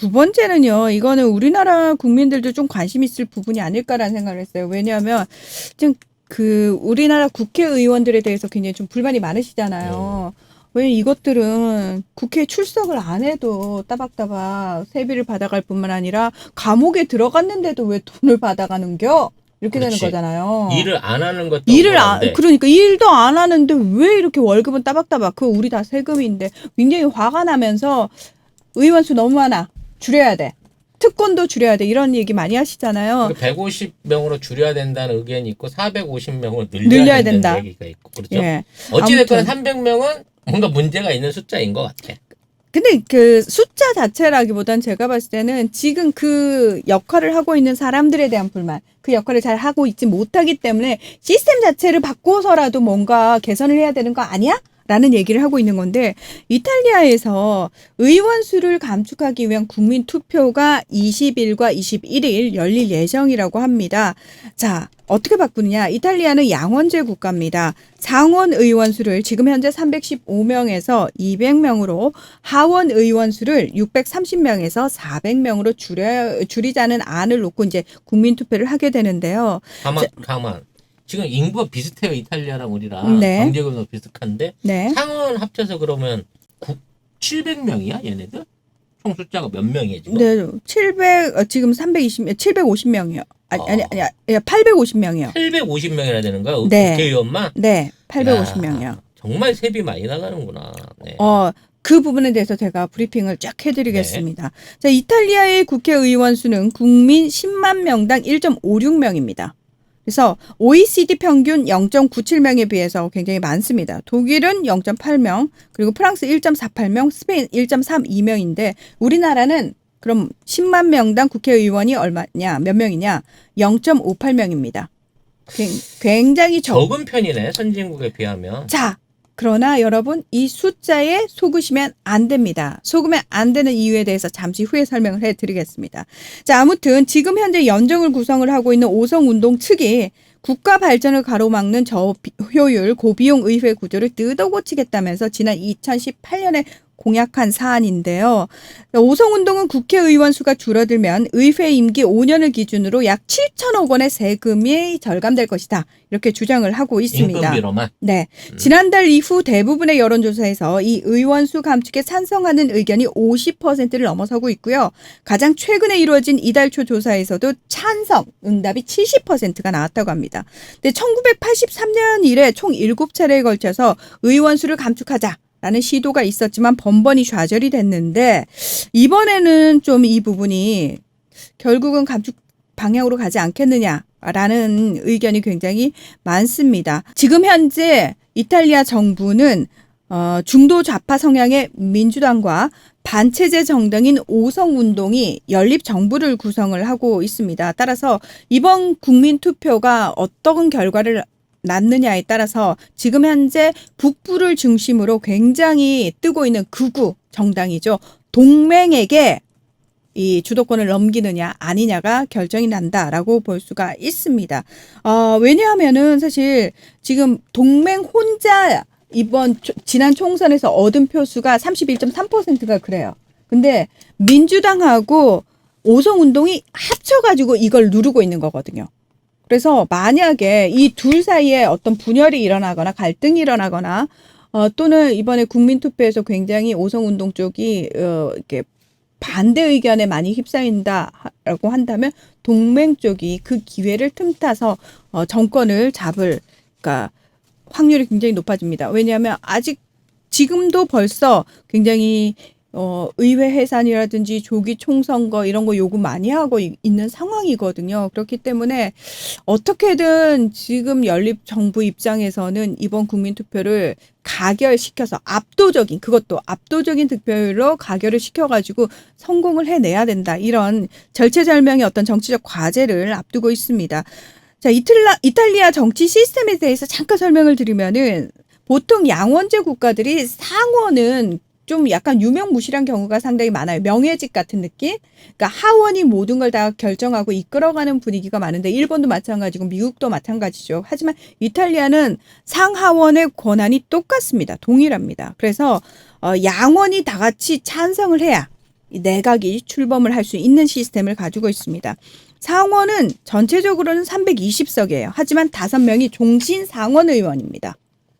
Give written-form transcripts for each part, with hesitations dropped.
두 번째는요. 이거는 우리나라 국민들도 좀 관심 있을 부분이 아닐까라는 생각을 했어요. 왜냐하면 지금 우리나라 국회의원들에 대해서 굉장히 좀 불만이 많으시잖아요. 왜 이것들은 국회에 출석을 안 해도 따박따박 세비를 받아갈 뿐만 아니라 감옥에 들어갔는데도 왜 돈을 받아가는겨? 이렇게 되는 그렇지. 거잖아요. 일을 안 하는 것도 그러니까 일도 안 하는데 왜 이렇게 월급은 따박따박, 그거 우리 다 세금인데 굉장히 화가 나면서 의원 수 너무 많아. 줄여야 돼. 특권도 줄여야 돼. 이런 얘기 많이 하시잖아요. 150명으로 줄여야 된다는 의견이 있고 450명으로 늘려야 늘려야 된다는 된다. 얘기가 있고 그렇죠. 예. 어찌됐건 아무튼 300명은 뭔가 문제가 있는 숫자인 것 같아. 근데 그 숫자 자체라기보단 제가 봤을 때는 지금 그 역할을 하고 있는 사람들에 대한 불만, 그 역할을 잘 하고 있지 못하기 때문에 시스템 자체를 바꿔서라도 뭔가 개선을 해야 되는 거 아니야? 라는 얘기를 하고 있는 건데, 이탈리아에서 의원 수를 감축하기 위한 국민 투표가 20일과 21일 열릴 예정이라고 합니다. 자, 어떻게 바꾸느냐? 이탈리아는 양원제 국가입니다. 상원 의원 수를 지금 현재 315명에서 200명으로, 하원 의원 수를 630명에서 400명으로 줄이자는 안을 놓고 이제 국민 투표를 하게 되는데요. 가만. 지금 인구가 비슷해요. 이탈리아랑 우리랑. 네. 경제금도 비슷한데 네. 상원 합쳐서 그러면 700명이야 얘네들? 총 숫자가 몇 명이에요 지금? 네, 지금 750명이요. 아니, 850명이요. 850명이나 되는 거야? 네. 국회의원만? 네, 850명이요. 야, 정말 세비 많이 나가는구나. 네. 그 부분에 대해서 제가 브리핑을 쫙 해드리겠습니다. 자, 이탈리아의 국회의원 수는 국민 10만 명당 1.56명입니다. 그래서 OECD 평균 0.97명에 비해서 굉장히 많습니다. 독일은 0.8명, 그리고 프랑스 1.48명, 스페인 1.32명인데 우리나라는 그럼 10만 명당 국회의원이 얼마냐, 몇 명이냐? 0.58명입니다. 굉장히 적은 편이네, 선진국에 비하면. 자, 그러나 여러분 이 숫자에 속으시면 안 됩니다. 속으면 안 되는 이유에 대해서 잠시 후에 설명을 해드리겠습니다. 자, 아무튼 지금 현재 연정을 구성을 하고 있는 오성운동 측이 국가 발전을 가로막는 저효율 고비용 의회 구조를 뜯어고치겠다면서 지난 2018년에 공약한 사안인데요. 오성운동은 국회의원 수가 줄어들면 의회 임기 5년을 기준으로 약 7천억 원의 세금이 절감될 것이다. 이렇게 주장을 하고 있습니다. 임금비로만? 네. 지난달 이후 대부분의 여론조사에서 이 의원 수 감축에 찬성하는 의견이 50%를 넘어서고 있고요. 가장 최근에 이루어진 이달 초 조사에서도 찬성 응답이 70%가 나왔다고 합니다. 근데 1983년 이래 총 7차례에 걸쳐서 의원 수를 감축하자 라는 시도가 있었지만 번번이 좌절이 됐는데 이번에는 좀 이 부분이 결국은 감축 방향으로 가지 않겠느냐라는 의견이 굉장히 많습니다. 지금 현재 이탈리아 정부는 중도 좌파 성향의 민주당과 반체제 정당인 오성운동이 연립정부를 구성을 하고 있습니다. 따라서 이번 국민투표가 어떤 결과를 낳느냐에 따라서 지금 현재 북부를 중심으로 굉장히 뜨고 있는 극우 정당이죠. 동맹에게 이 주도권을 넘기느냐 아니냐가 결정이 난다라고 볼 수가 있습니다. 왜냐하면은 사실 지금 동맹 혼자 지난 총선에서 얻은 표수가 31.3%가 그래요. 근데 민주당하고 오성운동이 합쳐가지고 이걸 누르고 있는 거거든요. 그래서 만약에 이 둘 사이에 어떤 분열이 일어나거나 갈등이 일어나거나 또는 이번에 국민투표에서 굉장히 오성운동 쪽이 이렇게 반대 의견에 많이 휩싸인다라고 한다면 동맹 쪽이 그 기회를 틈타서 정권을 잡을 그러니까 확률이 굉장히 높아집니다. 왜냐하면 아직 지금도 벌써 굉장히 의회 해산이라든지 조기 총선거 이런 거 요구 많이 하고 있는 상황이거든요. 그렇기 때문에 어떻게든 지금 연립정부 입장에서는 이번 국민투표를 가결시켜서 그것도 압도적인 득표율로 가결을 시켜가지고 성공을 해내야 된다. 이런 절체절명의 어떤 정치적 과제를 앞두고 있습니다. 자, 이탈리아 정치 시스템에 대해서 잠깐 설명을 드리면은 보통 양원제 국가들이 상원은 좀 약간 유명무실한 경우가 상당히 많아요. 명예직 같은 느낌? 그러니까 하원이 모든 걸 다 결정하고 이끌어가는 분위기가 많은데 일본도 마찬가지고 미국도 마찬가지죠. 하지만 이탈리아는 상하원의 권한이 똑같습니다. 동일합니다. 그래서 양원이 다 같이 찬성을 해야 이 내각이 출범을 할 수 있는 시스템을 가지고 있습니다. 상원은 전체적으로는 320석이에요. 하지만 5명이 종신 상원 의원입니다.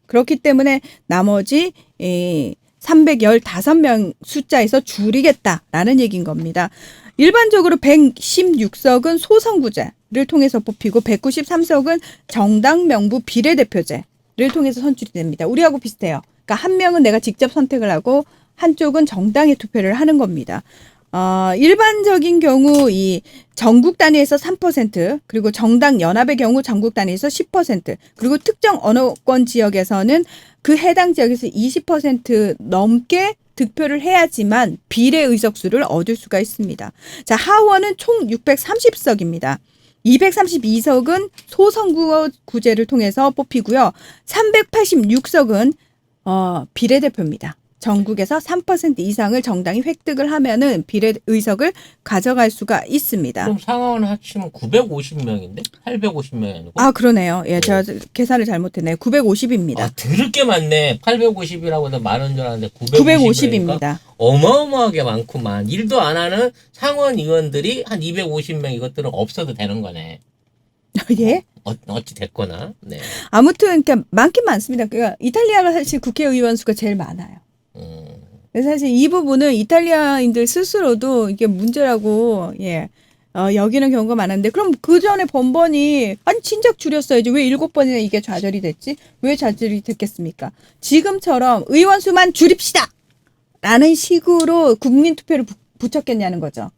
그렇기 때문에 나머지 315명 숫자에서 줄이겠다라는 얘기인 겁니다. 일반적으로 116석은 소선구제를 통해서 뽑히고 193석은 정당 명부 비례대표제를 통해서 선출이 됩니다. 우리하고 비슷해요. 그러니까 한 명은 내가 직접 선택을 하고 한쪽은 정당에 투표를 하는 겁니다. 일반적인 경우 이 전국 단위에서 3%, 그리고 정당 연합의 경우 전국 단위에서 10%, 그리고 특정 언어권 지역에서는 그 해당 지역에서 20% 넘게 득표를 해야지만 비례 의석수를 얻을 수가 있습니다. 자, 하원은 총 630석입니다. 232석은 소선구제를 통해서 뽑히고요. 386석은 비례대표입니다. 전국에서 3% 이상을 정당이 획득을 하면은 비례 의석을 가져갈 수가 있습니다. 그럼 상하원 합치면 950명인데 850명이 아니고? 아, 그러네요. 예, 제가 계산을 잘못했네요. 950입니다. 아, 드럽게 많네. 850이라고 해서 많은 줄 알았는데 950입니다. 어마어마하게 많구만. 일도 안 하는 상원 의원들이 한 250명 이것들은 없어도 되는 거네. 예? 어찌 됐거나. 네. 아무튼 그러니까 많긴 많습니다. 그러니까 이탈리아가 사실 국회의원 수가 제일 많아요. 그래서 사실 이 부분은 이탈리아인들 스스로도 이게 문제라고 여기는 경우가 많은데, 그럼 그 전에 번번이 아니 진작 줄였어야지 왜 7번이나 이게 좌절이 됐지? 왜 좌절이 됐겠습니까? 지금처럼 의원 수만 줄입시다 라는 식으로 국민투표를 붙였겠냐는 거죠.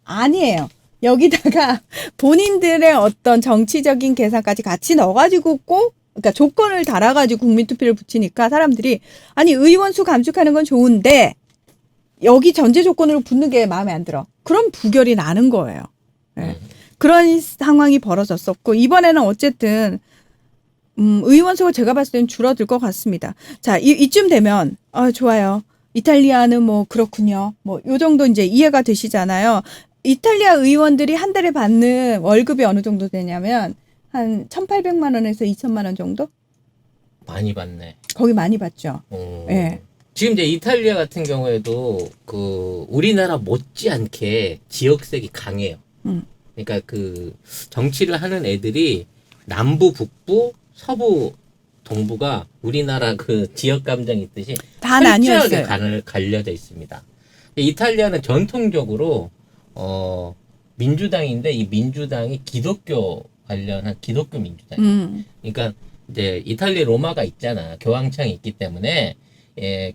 아니에요. 여기다가 본인들의 어떤 정치적인 계산까지 같이 넣어가지고 그러니까 조건을 달아가지고 국민투표를 붙이니까 사람들이 아니 의원수 감축하는 건 좋은데 여기 전제 조건으로 붙는 게 마음에 안 들어. 그럼 부결이 나는 거예요. 네. 그런 상황이 벌어졌었고, 이번에는 어쨌든 의원수가 제가 봤을 때는 줄어들 것 같습니다. 자, 이쯤 되면 좋아요. 이탈리아는 뭐 그렇군요. 뭐 요 정도 이제 이해가 되시잖아요. 이탈리아 의원들이 한 달에 받는 월급이 어느 정도 되냐면 한 1,800만 원에서 2,000만 원 정도? 많이 받네. 거기 많이 받죠. 예. 지금 이제 이탈리아 같은 경우에도 그 우리나라 못지않게 지역색이 강해요. 그러니까 그 정치를 하는 애들이 남부, 북부, 서부, 동부가 우리나라 그 지역 감정이 있듯이 다 나뉘었어요. 갈려져 있습니다. 이탈리아는 전통적으로 민주당인데 이 민주당이 기독교 관련한 기독교 민주당. 그러니까 이제 이탈리아 로마가 있잖아. 교황청이 있기 때문에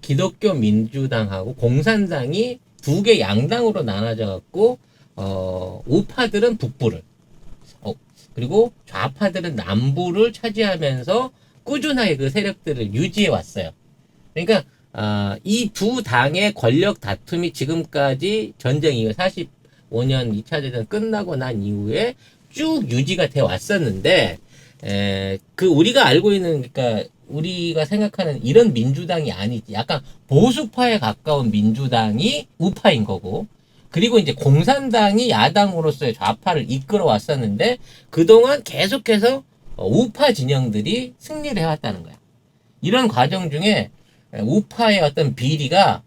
기독교 민주당하고 공산당이 두 개 양당으로 나눠져 갖고 우파들은 북부를 그리고 좌파들은 남부를 차지하면서 꾸준하게 그 세력들을 유지해 왔어요. 그러니까 이 두 당의 권력 다툼이 지금까지 전쟁 이후 45년 2차 대전 끝나고 난 이후에 쭉 유지가 돼 왔었는데, 그 우리가 알고 있는, 그러니까 우리가 생각하는 이런 민주당이 아니지. 약간 보수파에 가까운 민주당이 우파인 거고, 그리고 이제 공산당이 야당으로서의 좌파를 이끌어 왔었는데, 그동안 계속해서 우파 진영들이 승리를 해왔다는 거야. 이런 과정 중에 우파의 어떤 비리가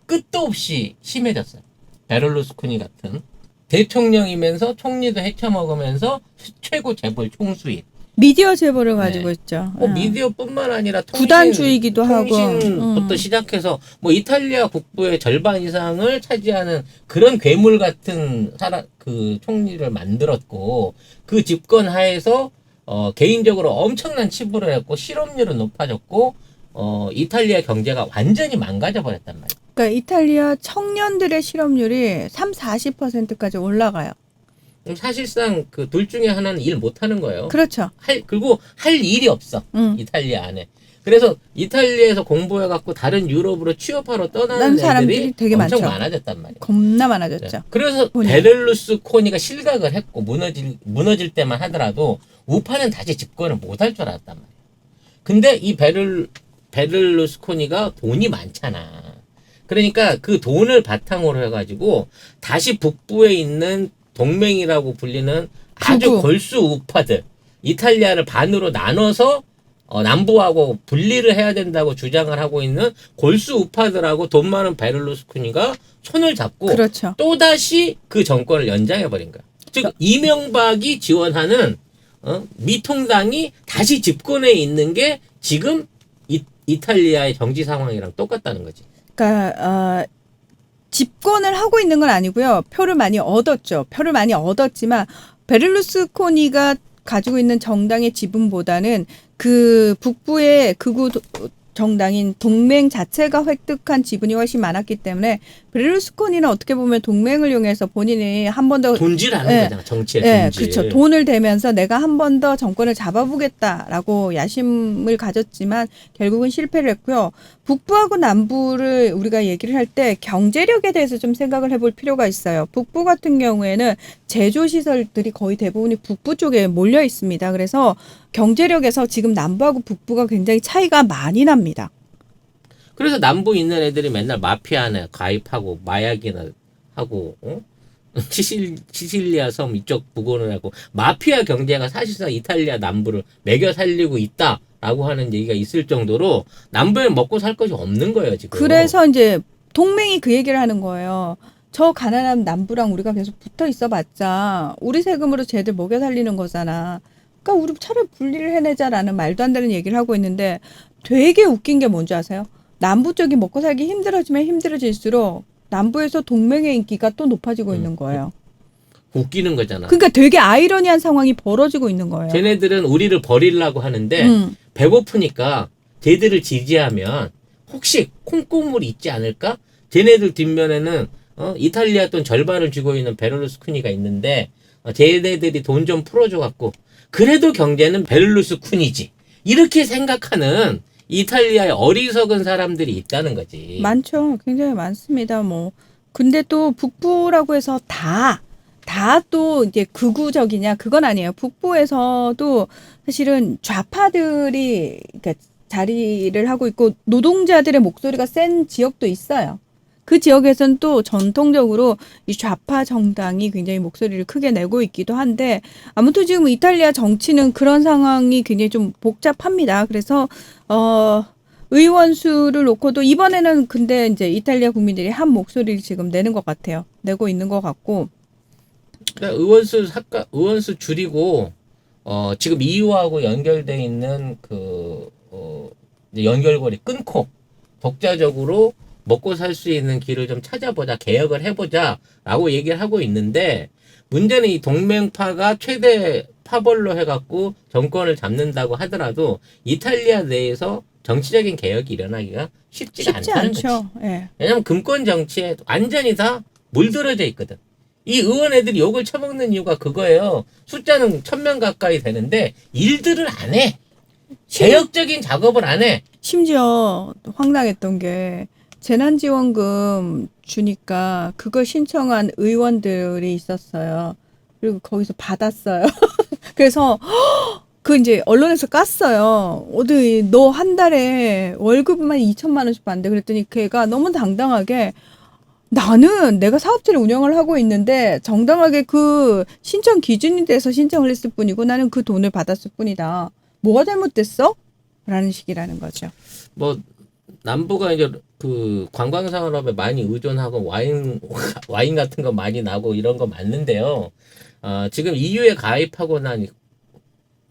끝도 없이 심해졌어요. 베를루스코니 같은 대통령이면서 총리도 헤쳐먹으면서 최고 재벌 총수인 미디어 재벌을 가지고 있죠. 미디어뿐만 아니라 구단주의기도 하고 통신부터 시작해서 뭐 이탈리아 국부의 절반 이상을 차지하는 그런 괴물 같은 그 총리를 만들었고, 그 집권 하에서 개인적으로 엄청난 치부를 했고 실업률은 높아졌고 이탈리아 경제가 완전히 망가져 버렸단 말이에요. 그러니까 이탈리아 청년들의 실업률이 30-40%까지 올라가요. 사실상 그 둘 중에 하나는 일 못하는 거예요. 그렇죠. 그리고 할 일이 없어. 이탈리아 안에. 그래서 이탈리아에서 공부해갖고 다른 유럽으로 취업하러 떠나는 사람들이 되게 엄청 많아졌단 말이에요. 겁나 많아졌죠. 네. 그래서 베를루스코니가 실각을 했고 무너질 때만 하더라도 우파는 다시 집권을 못할 줄 알았단 말이에요. 근데 이 베를루스코니가 돈이 많잖아. 그러니까 그 돈을 바탕으로 해가지고 다시 북부에 있는 동맹이라고 불리는 아주 골수 우파들, 이탈리아를 반으로 나눠서 남부하고 분리를 해야 된다고 주장을 하고 있는 골수 우파들하고 돈 많은 베를루스코니가 손을 잡고 그렇죠. 또다시 그 정권을 연장해버린 거야. 즉 이명박이 지원하는 미통당이 다시 집권에 있는 게 지금 이탈리아의 정치 상황이랑 똑같다는 거지. 그러니까 집권을 하고 있는 건 아니고요. 표를 많이 얻었죠. 표를 많이 얻었지만 베를루스코니가 가지고 있는 정당의 지분보다는 그 북부의 극우 정당인 동맹 자체가 획득한 지분이 훨씬 많았기 때문에 베를루스코니는 어떻게 보면 동맹을 이용해서 본인이 한 번 더 돈질하는 거잖아. 정치의 돈질. 그렇죠. 돈을 대면서 내가 한 번 더 정권을 잡아보겠다라고 야심을 가졌지만 결국은 실패를 했고요. 북부하고 남부를 우리가 얘기를 할 때 경제력에 대해서 좀 생각을 해볼 필요가 있어요. 북부 같은 경우에는 제조시설들이 거의 대부분이 북부 쪽에 몰려 있습니다. 그래서 경제력에서 지금 남부하고 북부가 굉장히 차이가 많이 납니다. 그래서 남부 있는 애들이 맨날 마피아나 가입하고 마약이나 하고 시실리아 섬 이쪽 부근을 하고 마피아 경제가 사실상 이탈리아 남부를 매겨 살리고 있다라고 하는 얘기가 있을 정도로 남부에 먹고 살 것이 없는 거예요 지금. 그래서 이제 동맹이 그 얘기를 하는 거예요. 저 가난한 남부랑 우리가 계속 붙어 있어봤자 우리 세금으로 쟤들 먹여 살리는 거잖아. 그러니까 우리 차라리 분리를 해내자라는 말도 안 되는 얘기를 하고 있는데 되게 웃긴 게 뭔지 아세요? 남부 쪽이 먹고 살기 힘들어지면 힘들어질수록 남부에서 동맹의 인기가 또 높아지고 있는 거예요. 웃기는 거잖아. 그러니까 되게 아이러니한 상황이 벌어지고 있는 거예요. 쟤네들은 우리를 버리려고 하는데 배고프니까 쟤들을 지지하면 혹시 콩고물이 있지 않을까? 쟤네들 뒷면에는 이탈리아 돈 절반을 쥐고 있는 베를루스코니가 있는데 쟤네들이 돈 좀 풀어줘 갖고 그래도 경제는 베를루스코니지 이렇게 생각하는 이탈리아의 어리석은 사람들이 있다는 거지. 많죠. 굉장히 많습니다. 뭐 근데 또 북부라고 해서 다 또 이제 극우적이냐 그건 아니에요. 북부에서도 사실은 좌파들이 그러니까 자리를 하고 있고 노동자들의 목소리가 센 지역도 있어요. 그 지역에서는 또 전통적으로 이 좌파 정당이 굉장히 목소리를 크게 내고 있기도 한데 아무튼 지금 이탈리아 정치는 그런 상황이 굉장히 좀 복잡합니다. 그래서 의원 수를 놓고도 이번에는 근데 이제 이탈리아 국민들이 한 목소리를 지금 내는 것 같아요. 내고 있는 것 같고. 그러니까 의원수 줄이고 지금 EU하고 연결돼 있는 이제 연결고리 끊고 독자적으로 먹고 살 수 있는 길을 좀 찾아보자, 개혁을 해보자라고 얘기를 하고 있는데 문제는 이 동맹파가 최대 파벌로 해갖고 정권을 잡는다고 하더라도 이탈리아 내에서 정치적인 개혁이 일어나기가 쉽지가 않다는 거지. 예. 왜냐면 금권 정치에 완전히 다 물들어져 있거든. 이 의원 애들이 욕을 처먹는 이유가 그거예요. 숫자는 1000명 가까이 되는데 일들을 안 해. 개혁적인 작업을 안 해. 심지어 황당했던 게 재난지원금 주니까 그걸 신청한 의원들이 있었어요. 그리고 거기서 받았어요. 그래서 그 이제 언론에서 깠어요. 어디 너 한 달에 월급만 2천만 원씩 받는데 그랬더니 걔가 너무 당당하게 나는 내가 사업체를 운영을 하고 있는데 정당하게 그 신청 기준이 돼서 신청을 했을 뿐이고 나는 그 돈을 받았을 뿐이다. 뭐가 잘못됐어? 라는 식이라는 거죠. 뭐 남부가 이제 그 관광 산업에 많이 의존하고 와인 같은 거 많이 나고 이런 거 맞는데요. 지금 EU에 가입하고 난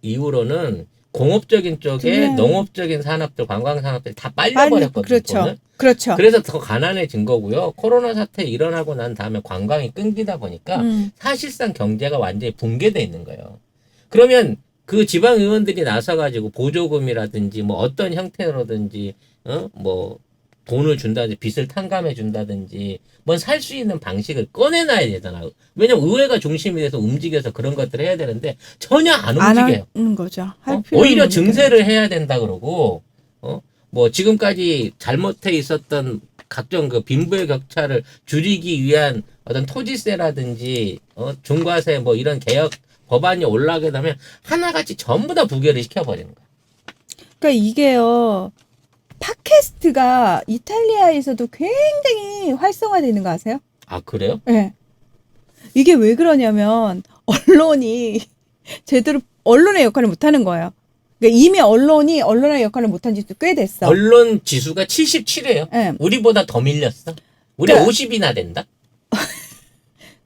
이후로는 공업적인 쪽에 농업적인 산업들, 관광 산업들 다 빨려버렸거든요. 그렇죠. 돈을. 그렇죠. 그래서 더 가난해진 거고요. 코로나 사태 일어나고 난 다음에 관광이 끊기다 보니까 사실상 경제가 완전히 붕괴돼 있는 거예요. 그러면 그 지방 의원들이 나서가지고 보조금이라든지 뭐 어떤 형태로든지 뭐 돈을 준다든지 빚을 탕감해 준다든지 뭐 살 수 있는 방식을 꺼내놔야 되잖아. 왜냐면 의회가 중심이 돼서 움직여서 그런 것들을 해야 되는데 전혀 안 움직여요. 안 하는 거죠. 오히려 증세를 해야 된다 그러고 뭐 지금까지 잘못해 있었던 각종 그 빈부의 격차를 줄이기 위한 어떤 토지세라든지 중과세 뭐 이런 개혁 법안이 올라가게 되면 하나같이 전부 다 부결을 시켜버리는 거야. 그러니까 이게요. 팟캐스트가 이탈리아에서도 굉장히 활성화되는 거 아세요? 아 그래요? 네. 이게 왜 그러냐면 언론이 제대로 언론의 역할을 못하는 거예요. 그러니까 이미 언론의 역할을 못한 지도 꽤 됐어. 언론 지수가 77이에요. 네. 우리보다 더 밀렸어. 우리 그러니까 50이나 된다.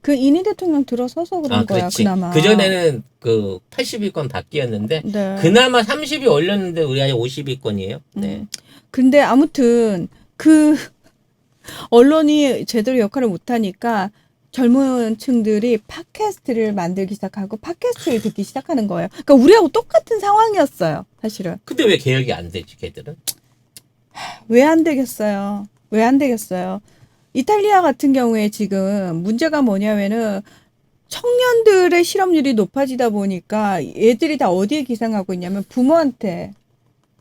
그 이니 대통령 들어서서 그런 거야, 그렇지. 그나마. 그전에는 그 80위권 바뀌었는데 네. 그나마 30위 올렸는데 우리 아직 50위권이에요. 네. 근데 아무튼 그 언론이 제대로 역할을 못하니까 젊은 층들이 팟캐스트를 만들기 시작하고 팟캐스트를 듣기 시작하는 거예요. 그러니까 우리하고 똑같은 상황이었어요, 사실은. 근데 왜 개혁이 안 되지, 걔들은? 왜 안 되겠어요? 왜 안 되겠어요? 이탈리아 같은 경우에 지금 문제가 뭐냐면은 청년들의 실업률이 높아지다 보니까 애들이 다 어디에 기생하고 있냐면 부모한테.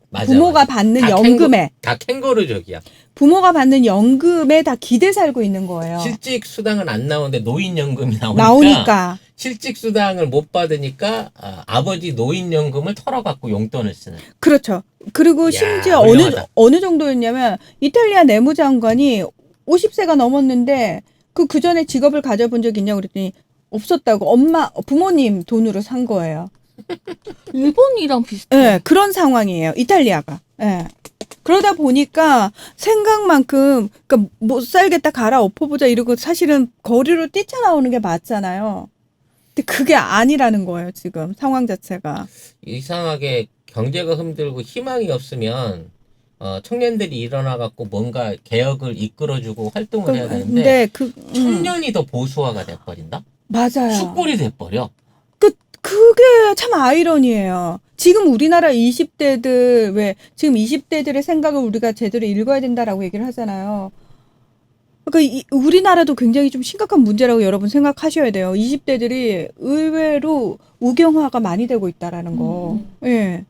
맞아, 부모가 맞아. 받는 다 연금에. 다 캥거루족이야. 부모가 받는 연금에 다 기대 살고 있는 거예요. 실직 수당은 안 나오는데 노인연금이 나오니까. 나오니까. 실직 수당을 못 받으니까 아버지 노인연금을 털어갖고 용돈을 쓰는. 그렇죠. 그리고 야, 심지어 훌륭하다. 어느 정도였냐면 이탈리아 내무장관이 50세가 넘었는데 그 전에 직업을 가져본 적 있냐고 그랬더니 없었다고 부모님 돈으로 산 거예요. 일본이랑 비슷해. 예, 그런 상황이에요. 이탈리아가. 예. 그러다 보니까 생각만큼 그러니까 못 살겠다 가라 엎어보자 이러고 사실은 거리로 뛰쳐나오는 게 맞잖아요. 근데 그게 아니라는 거예요, 지금 상황 자체가. 이상하게 경제가 힘들고 희망이 없으면 청년들이 일어나갖고 뭔가 개혁을 이끌어주고 활동을 해야 되는데 근데 청년이 더 보수화가 돼버린다? 맞아요. 숯불이 돼버려. 그게 참 아이러니예요. 지금 우리나라 20대들 지금 20대들의 생각을 우리가 제대로 읽어야 된다라고 얘기를 하잖아요. 그러니까 우리나라도 굉장히 좀 심각한 문제라고 여러분 생각하셔야 돼요. 20대들이 의외로 우경화가 많이 되고 있다라는 거. 예.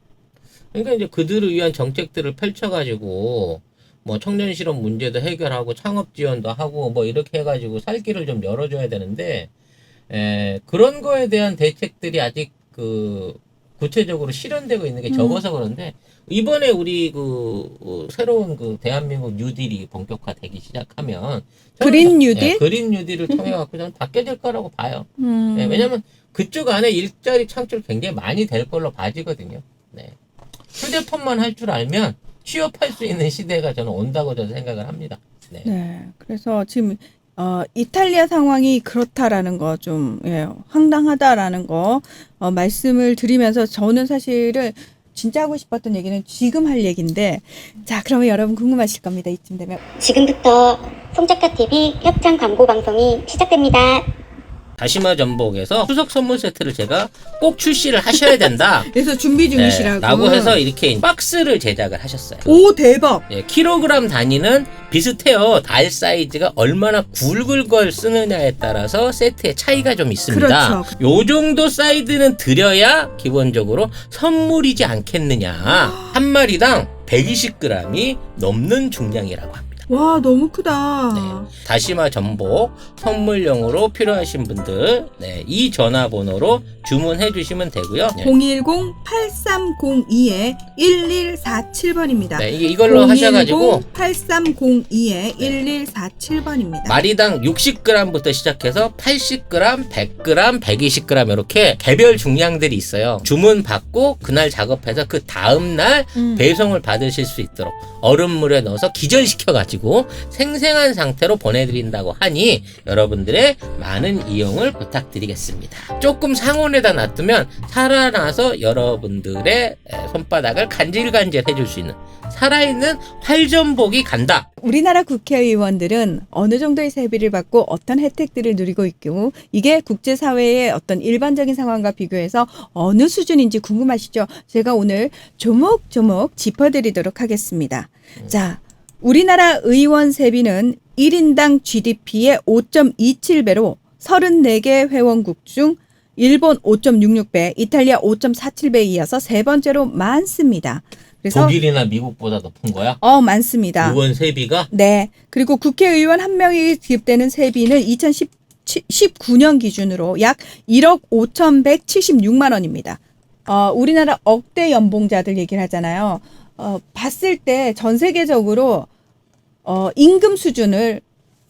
그러니까 이제 그들을 위한 정책들을 펼쳐가지고 뭐 청년 실업 문제도 해결하고 창업 지원도 하고 뭐 이렇게 해가지고 살 길을 좀 열어줘야 되는데 그런 거에 대한 대책들이 아직 구체적으로 실현되고 있는 게 적어서 그런데 이번에 우리 새로운 대한민국 뉴딜이 본격화되기 시작하면 그린 뉴딜? 그린 뉴딜을 통해 갖고 저는 바뀌어질 거라고 봐요. 왜냐면 그쪽 안에 일자리 창출 굉장히 많이 될 걸로 봐지거든요. 네. 휴대폰만 할 줄 알면 취업할 수 있는 시대가 저는 온다고 저는 생각을 합니다. 네. 네. 그래서 지금 이탈리아 상황이 그렇다라는 거 좀 황당하다라는 거 말씀을 드리면서 저는 사실은 진짜 하고 싶었던 얘기는 지금 할 얘기인데 자 그러면 여러분 궁금하실 겁니다. 이쯤 되면 지금부터 송작가TV 협찬 광고 방송이 시작됩니다. 다시마 전복에서 추석 선물 세트를 제가 꼭 출시를 하셔야 된다. 그래서 준비 중이시라고. 라고 해서 이렇게 박스를 제작을 하셨어요. 오 대박. 킬로그램 단위는 비슷해요. 알 사이즈가 얼마나 굵은 걸 쓰느냐에 따라서 세트의 차이가 좀 있습니다. 그렇죠. 요 정도 사이즈는 드려야 기본적으로 선물이지 않겠느냐. 한 마리당 120g이 넘는 중량이라고 합니다. 와 너무 크다. 네. 다시마 전복 선물용으로 필요하신 분들 이 전화번호로 주문해 주시면 되고요. 010-8302-1147번입니다. 네, 이걸로 하셔가지고 010-8302-1147번입니다. 마리당 60g부터 시작해서 80g, 100g, 120g 이렇게 개별 중량들이 있어요. 주문 받고 그날 작업해서 그 다음날 배송을 받으실 수 있도록 얼음물에 넣어서 기절시켜가지고 생생한 상태로 보내드린다고 하니 여러분들의 많은 이용을 부탁드리겠습니다. 조금 상온에다 놔두면 살아나서 여러분들의 손바닥을 간질간질 해줄 수 있는 살아있는 활전복이 간다. 우리나라 국회의원들은 어느 정도의 세비를 받고 어떤 혜택들을 누리고 있고 이게 국제사회의 어떤 일반적인 상황과 비교해서 어느 수준인지 궁금하시죠? 제가 오늘 조목조목 짚어드리도록 하겠습니다. 자, 우리나라 의원 세비는 1인당 GDP의 5.27배로 34개 회원국 중 일본 5.66배, 이탈리아 5.47배에 이어서 세 번째로 많습니다. 그래서 독일이나 미국보다 높은 거야? 많습니다. 의원 세비가? 네. 그리고 국회의원 한 명이 지급되는 세비는 2019년 기준으로 약 1억 5,176만 원입니다. 우리나라 억대 연봉자들 얘기를 하잖아요. 봤을 때 전 세계적으로 임금 수준을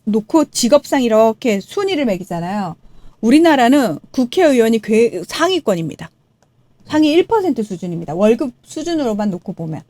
놓고 직업상 이렇게 순위를 매기잖아요. 우리나라는 국회의원이 상위권입니다. 상위 1% 수준입니다. 월급 수준으로만 놓고 보면.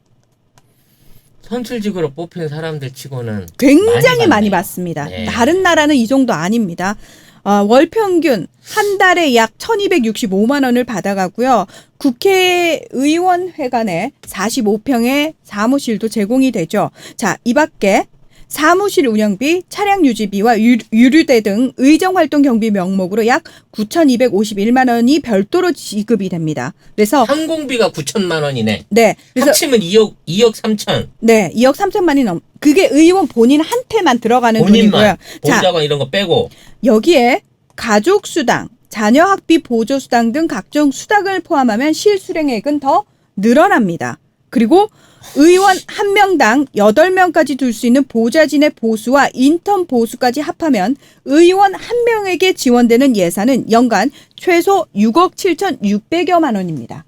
선출직으로 뽑힌 사람들 치고는 굉장히 많이 받네요. 받습니다. 네. 다른 나라는 이 정도 아닙니다. 월 평균 한 달에 약 1,265만 원을 받아가고요. 국회의원회관에 45평의 사무실도 제공이 되죠. 자, 이 밖에 사무실 운영비, 차량 유지비와 유류대 등 의정활동 경비 명목으로 약 9,251만 원이 별도로 지급이 됩니다. 그래서 항공비가 9천만 원이네. 네, 그래서 합치면 2억 3천. 네, 2억 3천만이 넘. 그게 의원 본인한테만 들어가는 본인만. 돈이고요. 자, 보좌관 이런 거 빼고. 여기에 가족 수당, 자녀 학비 보조 수당 등 각종 수당을 포함하면 실수령액은 더 늘어납니다. 그리고 의원 한 명당 8명까지 둘 수 있는 보좌진의 보수와 인턴 보수까지 합하면 의원 한 명에게 지원되는 예산은 연간 최소 6억 7,600여만 원입니다.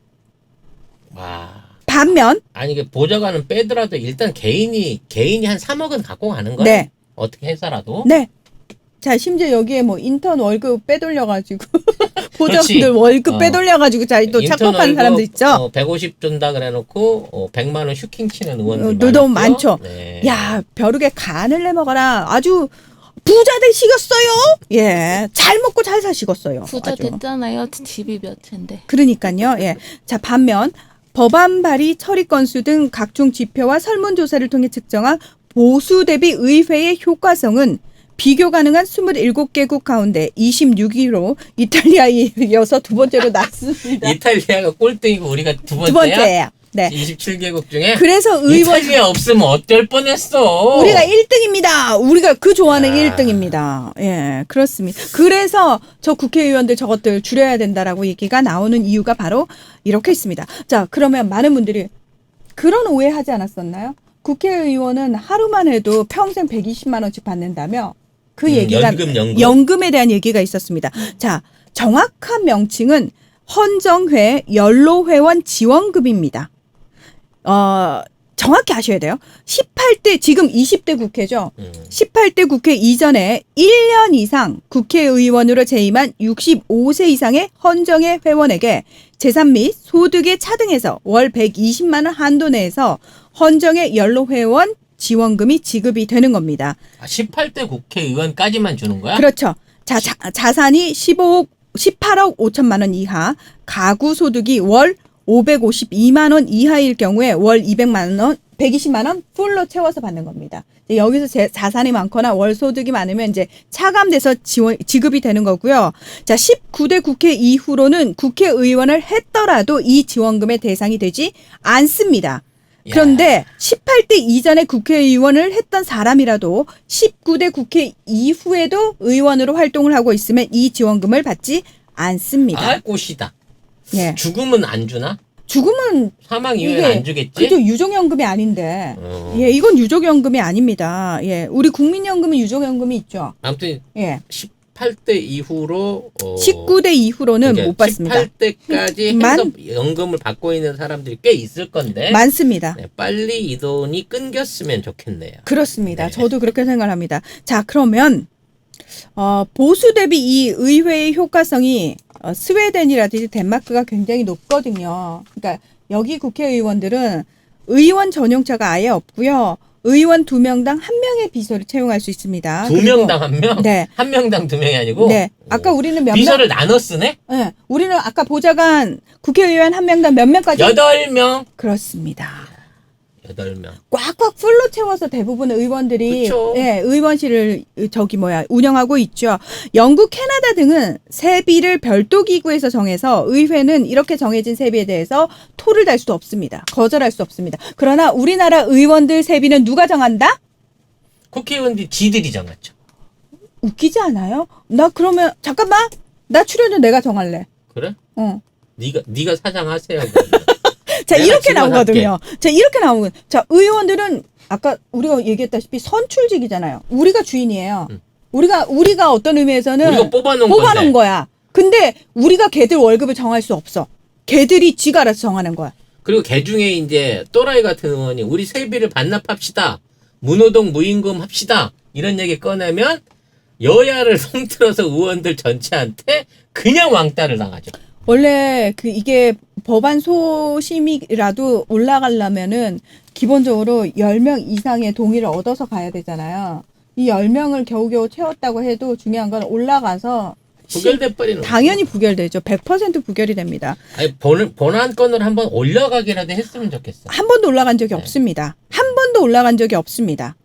와. 반면 아니 그 보좌관은 빼더라도 일단 개인이 한 3억은 갖고 가는 거야. 네. 어떻게 해서라도. 네. 자, 심지어 여기에 뭐 인턴 월급 빼돌려가지고 보좌관들 그렇지. 월급 빼돌려가지고 자기 또 인턴 착복하는 사람도 있죠. 150 준다 그래놓고 100만 원 슈킹 치는 의원들 너무 많았죠? 많죠. 네. 야, 벼룩에 간을 내먹어라. 아주 부자 되시겠어요? 예. 잘 먹고 잘 사시겠어요. 부자 아주. 됐잖아요. 집이 몇 채인데. 그러니까요. 예. 자, 반면 법안 발의 처리 건수 등 각종 지표와 설문조사를 통해 측정한 보수 대비 의회의 효과성은 비교 가능한 27개국 가운데 26위로 이탈리아에 이어서 두 번째로 낮습니다. 이탈리아가 꼴등이고 우리가 두 번째야? 두 번째예요. 네. 27개국 중에 그래서 의원 이탈리아 없으면 어쩔 뻔했어. 우리가 1등입니다. 우리가 그 좋아하는 야. 1등입니다. 예, 그렇습니다. 그래서 저 국회의원들 저것들 줄여야 된다라고 얘기가 나오는 이유가 바로 이렇게 있습니다. 자, 그러면 많은 분들이 그런 오해하지 않았었나요? 국회의원은 하루만 해도 평생 120만 원씩 받는다며 그 얘기가 연금. 에 대한 얘기가 있었습니다. 자, 정확한 명칭은 헌정회 연로회원 지원금입니다. 정확히 아셔야 돼요. 18대 지금 20대 국회죠. 18대 국회 이전에 1년 이상 국회의원으로 재임한 65세 이상의 헌정회 회원에게 재산 및 소득의 차등에서 월 120만 원 한도 내에서 헌정회 연로회원 지원금이 지급이 되는 겁니다. 18대 국회의원까지만 주는 거야? 그렇죠. 자산이 18억 5천만 원 이하, 가구 소득이 월 552만 원 이하일 경우에 월 200만 원, 120만 원 풀로 채워서 받는 겁니다. 여기서 자산이 많거나 월 소득이 많으면 이제 차감돼서 지급이 되는 거고요. 자, 19대 국회 이후로는 국회의원을 했더라도 이 지원금의 대상이 되지 않습니다. 그런데 18대 이전에 국회의원을 했던 사람이라도 19대 국회 이후에도 의원으로 활동을 하고 있으면 이 지원금을 받지 않습니다. 아, 꽃이다. 예. 죽으면 안 주나? 죽으면 사망 이후에는 안 주겠지? 그죠, 유족연금이 아닌데. 예, 이건 유족연금이 아닙니다. 예, 우리 국민연금은 유족연금이 있죠. 아무튼 예. 18대 이후로 19대 이후로는 못 받습니다. 18대까지 해서 연금을 받고 있는 사람들이 꽤 있을 건데 많습니다. 네, 빨리 이 돈이 끊겼으면 좋겠네요. 그렇습니다. 네. 저도 그렇게 생각합니다. 자, 그러면 보수 대비 이 의회의 효과성이 스웨덴이라든지 덴마크가 굉장히 높거든요. 그러니까 여기 국회의원들은 의원 전용차가 아예 없고요. 의원 2명당 1명의 비서를 채용할 수 있습니다. 2명당 1명? 네. 1명당 2명이 아니고? 네. 아까 우리는 몇 비서를 나눠 쓰네? 네. 우리는 아까 보좌관 국회의원 1명당 몇 명까지? 8명? 그렇습니다. 8명. 꽉꽉 풀로 채워서 대부분 의원들이 그쵸. 예, 의원실을 운영하고 있죠. 영국, 캐나다 등은 세비를 별도 기구에서 정해서 의회는 이렇게 정해진 세비에 대해서 토를 달 수 없습니다. 거절할 수 없습니다. 그러나 우리나라 의원들 세비는 누가 정한다? 국회의원들이 지들이 정했죠. 웃기지 않아요? 나 그러면 잠깐만. 나 출연료 내가 정할래. 그래? 네가 사장하세요. 자, 내가 이렇게 지원할게. 나오거든요. 자, 이렇게 나오거든요. 자, 의원들은 아까 우리가 얘기했다시피 선출직이잖아요. 우리가 주인이에요. 우리가 어떤 의미에서는 우리가 뽑아놓은 건데. 거야. 근데 우리가 걔들 월급을 정할 수 없어. 걔들이 지가 알아서 정하는 거야. 그리고 개 중에 이제 또라이 같은 의원이 우리 세비를 반납합시다. 무노동 무임금 합시다. 이런 얘기 꺼내면 여야를 통틀어서 의원들 전체한테 그냥 왕따를 당하죠. 원래 이게 법안 소심이라도 올라가려면은 기본적으로 10명 이상의 동의를 얻어서 가야 되잖아요. 이 10명을 겨우겨우 채웠다고 해도 중요한 건 올라가서 부결돼 버리는 당연히 부결되죠. 100% 부결이 됩니다. 아니, 본안건을 한번 올려가기라도 했으면 좋겠어. 한 번도 올라간 적이 없습니다. 한 번도 올라간 적이 없습니다.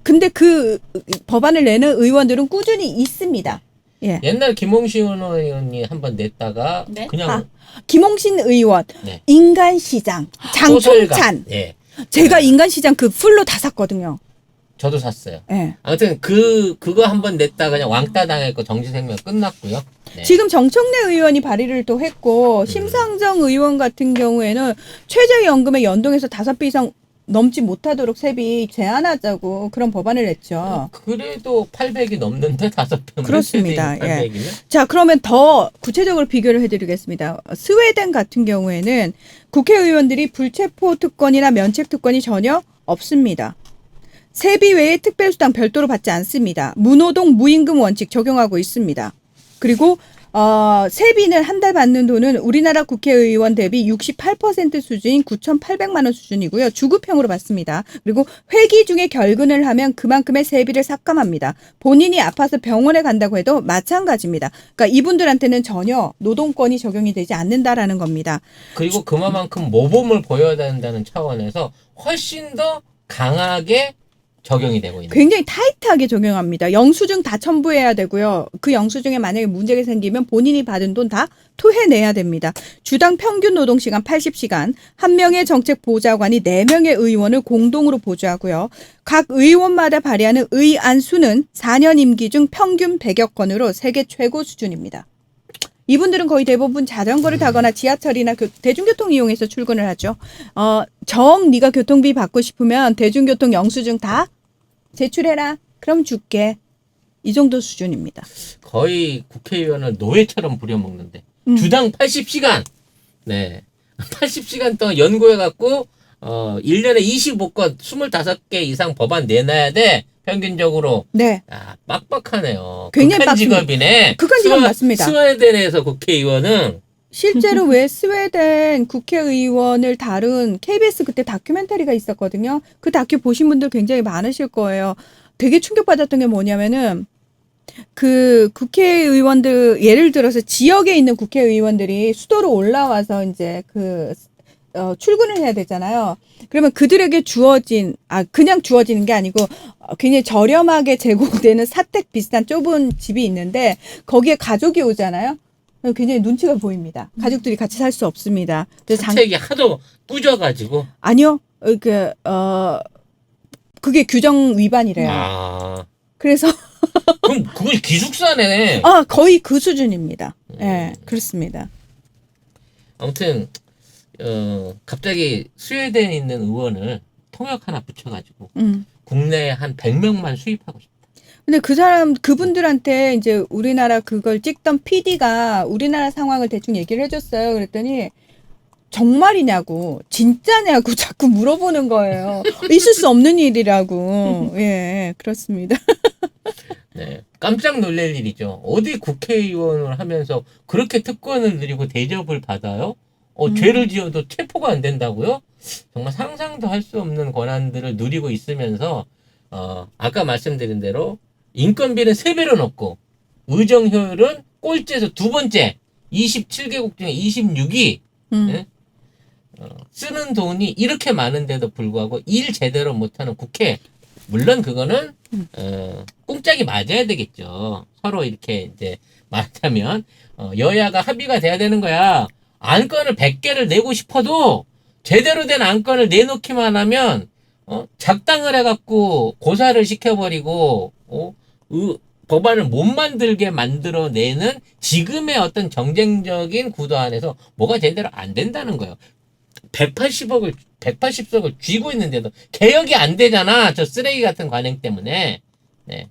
근데 그 법안을 내는 의원들은 꾸준히 있습니다. 예. 옛날 김홍신 의원이 한번 냈다가 네? 그냥 김홍신 의원, 네. 인간시장, 장총찬. 예. 제가 인간시장 그 풀로 다 샀거든요. 저도 샀어요. 예. 아무튼 그거 한번 냈다가 그냥 왕따 당했고 정치생명 끝났고요. 네. 지금 정청래 의원이 발의를 또 했고 심상정 의원 같은 경우에는 최저연금에 연동해서 5배 이상 넘지 못하도록 세비 제한하자고 그런 법안을 냈죠. 그래도 800이 넘는데 5배면 그렇습니다. 800이면? 자, 그러면 더 구체적으로 비교를 해드리겠습니다. 스웨덴 같은 경우에는 국회의원들이 불체포 특권이나 면책 특권이 전혀 없습니다. 세비 외에 특별수당 별도로 받지 않습니다. 무노동 무임금 원칙 적용하고 있습니다. 그리고 세비는 한 달 받는 돈은 우리나라 국회의원 대비 68% 수준인 9,800만 원 수준이고요. 주급형으로 받습니다. 그리고 회기 중에 결근을 하면 그만큼의 세비를 삭감합니다. 본인이 아파서 병원에 간다고 해도 마찬가지입니다. 그러니까 이분들한테는 전혀 노동권이 적용이 되지 않는다라는 겁니다. 그리고 그만큼 모범을 보여야 된다는 차원에서 훨씬 더 강하게 적용이 되고 있는. 굉장히 타이트하게 적용합니다. 영수증 다 첨부해야 되고요. 그 영수증에 만약에 문제가 생기면 본인이 받은 돈 다 토해내야 됩니다. 주당 평균 노동시간 80시간, 한 명의 정책보좌관이 4명의 의원을 공동으로 보좌하고요. 각 의원마다 발의하는 의안 수는 4년 임기 중 평균 100여 건으로 세계 최고 수준입니다. 이분들은 거의 대부분 자전거를 타거나 지하철이나 대중교통 이용해서 출근을 하죠. 네가 교통비 받고 싶으면 대중교통 영수증 다 제출해라. 그럼 줄게. 이 정도 수준입니다. 거의 국회의원을 노예처럼 부려먹는데 주당 80시간. 네. 80시간 동안 연구해갖고 1년에 25건 25개 이상 법안 내놔야 돼. 평균적으로. 네. 야, 빡빡하네요. 굉장히 극한 직업이네. 극한 직업 맞습니다. 스웨덴에서 국회의원은 실제로 왜 스웨덴 국회의원을 다룬 KBS 그때 다큐멘터리가 있었거든요. 그 다큐 보신 분들 굉장히 많으실 거예요. 되게 충격받았던 게 뭐냐면은 그 국회의원들 예를 들어서 지역에 있는 국회의원들이 수도로 올라와서 이제 출근을 해야 되잖아요. 그러면 그들에게 그냥 주어지는 게 아니고 굉장히 저렴하게 제공되는 사택 비슷한 좁은 집이 있는데 거기에 가족이 오잖아요. 굉장히 눈치가 보입니다. 가족들이 같이 살 수 없습니다. 그래서 사택이 하도 꾸져가지고. 아니요. 그게 규정 위반이래요. 그래서 그럼 그걸 기숙사네. 거의 그 수준입니다. 네, 그렇습니다. 아무튼 갑자기 스웨덴에 있는 의원을 통역 하나 붙여가지고 국내에 한 100명만 수입하고 싶다. 근데 그분들한테 이제 우리나라 그걸 찍던 PD가 우리나라 상황을 대충 얘기를 해줬어요. 그랬더니 정말이냐고, 진짜냐고 자꾸 물어보는 거예요. 있을 수 없는 일이라고. 예, 그렇습니다. 네, 깜짝 놀랄 일이죠. 어디 국회의원을 하면서 그렇게 특권을 누리고 대접을 받아요? 죄를 지어도 체포가 안 된다고요? 정말 상상도 할 수 없는 권한들을 누리고 있으면서 아까 말씀드린 대로 인건비는 3배로 높고 의정 효율은 꼴찌에서 2번째 27개국 중에 26위. 네? 쓰는 돈이 이렇게 많은데도 불구하고 일 제대로 못하는 국회. 물론 그거는 꿍짝이 맞아야 되겠죠. 서로 이렇게 이제 말하자면 여야가 합의가 돼야 되는 거야. 안건을 100개를 내고 싶어도 제대로 된 안건을 내놓기만 하면 작당을 해갖고 고사를 시켜버리고 법안을 못 만들게 만들어내는 지금의 어떤 정쟁적인 구도 안에서 뭐가 제대로 안 된다는 거예요. 180석을 쥐고 있는데도 개혁이 안 되잖아. 저 쓰레기 같은 관행 때문에. 네.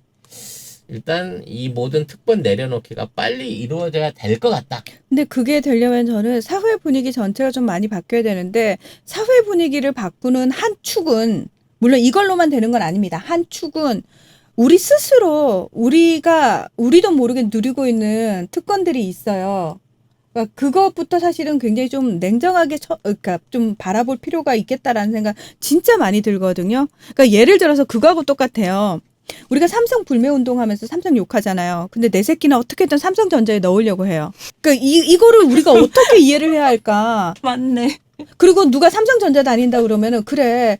일단 이 모든 특권 내려놓기가 빨리 이루어져야 될 것 같다. 근데 그게 되려면 저는 사회 분위기 전체가 좀 많이 바뀌어야 되는데 사회 분위기를 바꾸는 한 축은 물론 이걸로만 되는 건 아닙니다. 한 축은 우리 스스로 우리도 모르게 누리고 있는 특권들이 있어요. 그러니까 그것부터 사실은 굉장히 좀 냉정하게 그러니까 좀 바라볼 필요가 있겠다라는 생각 진짜 많이 들거든요. 그러니까 예를 들어서 그거하고 똑같아요. 우리가 삼성 불매 운동하면서 삼성 욕하잖아요. 근데 내 새끼는 어떻게든 삼성전자에 넣으려고 해요. 그러니까 이거를 우리가 어떻게 이해를 해야 할까? 맞네. 그리고 누가 삼성전자 다닌다 그러면은 그래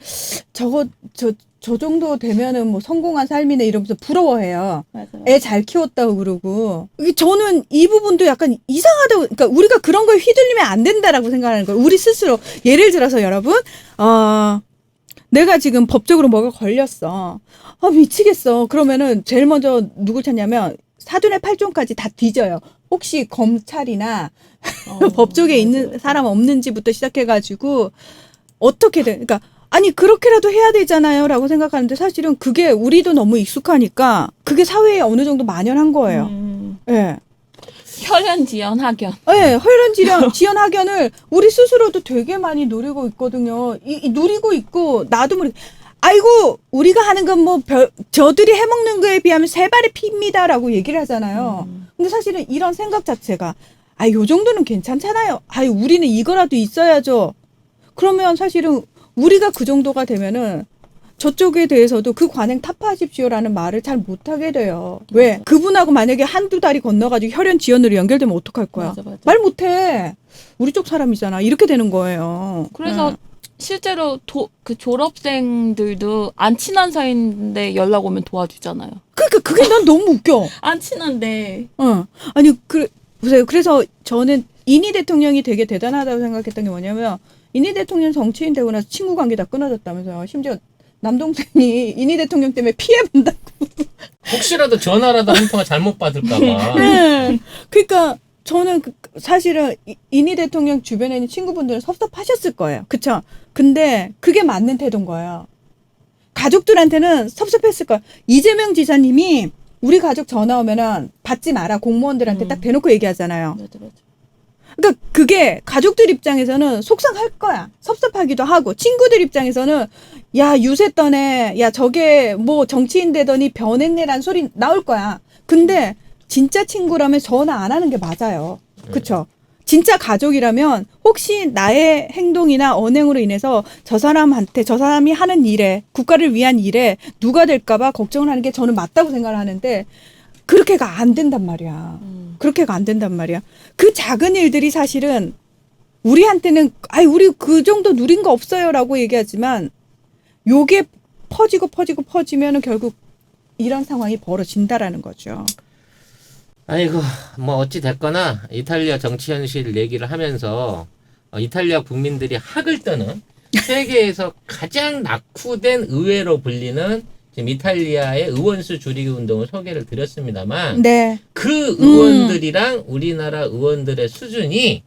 저 정도 되면은 뭐 성공한 삶이네 이러면서 부러워해요. 맞아. 애 잘 키웠다고 그러고. 이게 저는 이 부분도 약간 이상하다고, 그러니까 우리가 그런 거에 휘둘리면 안 된다라고 생각하는 거예요. 우리 스스로. 예를 들어서 여러분, 내가 지금 법적으로 뭐가 걸렸어. 미치겠어. 그러면은 제일 먼저 누굴 찾냐면 사돈의 팔종까지 다 뒤져요. 혹시 검찰이나 법조계에 있는 사람 없는지부터 시작해가지고 어떻게든, 그러니까 아니 그렇게라도 해야 되잖아요 라고 생각하는데 사실은 그게 우리도 너무 익숙하니까 그게 사회에 어느 정도 만연한 거예요. 예. 혈연 지연 학연. 네, 혈연 지연 학연을 우리 스스로도 되게 많이 누리고 있거든요. 누리고 있고 나도 모르게 아이고 우리가 하는 건 뭐 저들이 해먹는 거에 비하면 세 발의 피입니다라고 얘기를 하잖아요. 근데 사실은 이런 생각 자체가 요 정도는 괜찮잖아요. 우리는 이거라도 있어야죠. 그러면 사실은 우리가 그 정도가 되면은 저쪽에 대해서도 그 관행 타파하십시오라는 말을 잘 못하게 돼요. 왜? 그분하고 만약에 한두 달이 건너가지고 혈연 지연으로 연결되면 어떡할 거야? 맞아. 말 못해. 우리 쪽 사람이잖아. 이렇게 되는 거예요. 그래서 실제로 그 졸업생들도 안 친한 사이인데 연락 오면 도와주잖아요. 그러니까 그게 난 너무 웃겨. 안 친한데. 아니 보세요. 그래서 저는 이니 대통령이 되게 대단하다고 생각했던 게 뭐냐면 이니 대통령 정치인 되고 나서 친구 관계 다 끊어졌다면서요. 심지어 남동생이 이니 대통령 때문에 피해본다고. 혹시라도 전화라도 한 통화 잘못 받을까봐. 네. 그러니까 저는 사실은 이니 대통령 주변에 있는 친구분들은 섭섭하셨을 거예요. 그쵸? 근데 그게 맞는 태도인 거예요. 가족들한테는 섭섭했을 거예요. 이재명 지사님이 우리 가족 전화 오면은 받지 마라. 공무원들한테 딱 대놓고 얘기하잖아요. 맞아. 그러니까 그게 가족들 입장에서는 속상할 거야. 섭섭하기도 하고 친구들 입장에서는 야 유세 떠네. 야 저게 뭐 정치인 되더니 변했네라는 소리 나올 거야. 근데 진짜 친구라면 전화 안 하는 게 맞아요. 그쵸? 진짜 가족이라면 혹시 나의 행동이나 언행으로 인해서 저 사람이 하는 일에 국가를 위한 일에 누가 될까 봐 걱정을 하는 게 저는 맞다고 생각을 하는데 그렇게가 안 된단 말이야. 그렇게가 안 된단 말이야. 그 작은 일들이 사실은 우리한테는 우리 그 정도 누린 거 없어요라고 얘기하지만 요게 퍼지면은 결국 이런 상황이 벌어진다라는 거죠. 아이고 뭐 어찌 됐거나 이탈리아 정치 현실 얘기를 하면서 이탈리아 국민들이 학을 떠는 세계에서 가장 낙후된 의회로 불리는 지금 이탈리아의 의원수 줄이기 운동을 소개를 드렸습니다만 네. 그 의원들이랑 우리나라 의원들의 수준이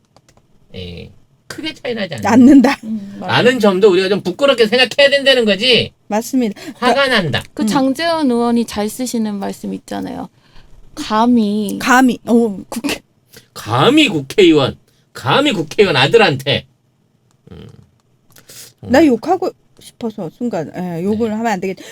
크게 차이 나지 않는다. 않는 점도 우리가 좀 부끄럽게 생각해야 된다는 거지. 맞습니다. 화가 난다. 그 장재원 의원이 잘 쓰시는 말씀 있잖아요. 감히 감히 국회의원 아들한테 나 욕하고 싶어서 순간 욕을 하면 안 되겠다.